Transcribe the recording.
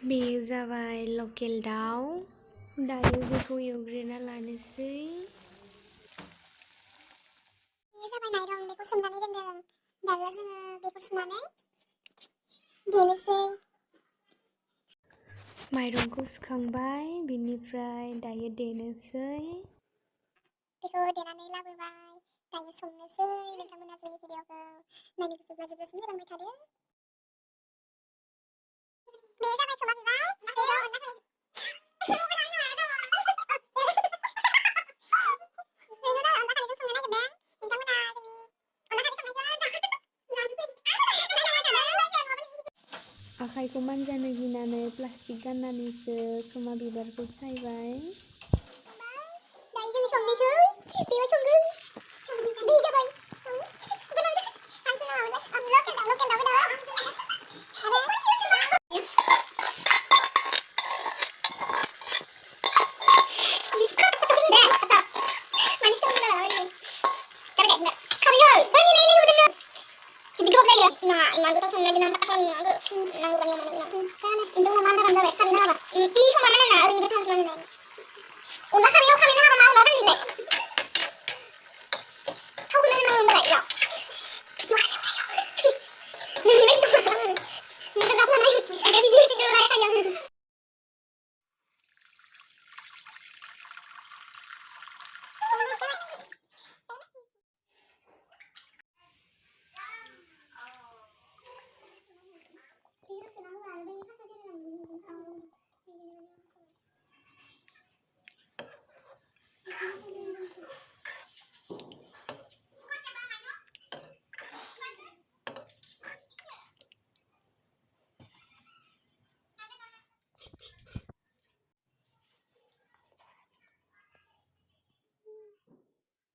बेयो जाबाय लकेल दाउ। दायो बेखौ एवग्रोना लानोसै। बेयो जाबाय माइरं, बेखौ सोमनानै दोनदों। दायो जोङो बेखौ सुनानै देनोसै। माइरंखौ सुखांबाय, बिनिफ्राय दायो देनोसै। बेखौ देनानै लाबोबाय, दायो संनोसै। नोंथांमोना जोंनि भिडिअखौ नायनो गोसोब्ला जोबजासिम होलांबाय थादो। बेयो जाबाय खोमा बिबार। बेखौ अनला खारै आखाइखौ मानजानो गिनानै प्लास्टिक गाननानैसो खोमा बिबारखौ सायबाय। दायो जोङो संनोसै। बेयाव संगोन। बे जाबाय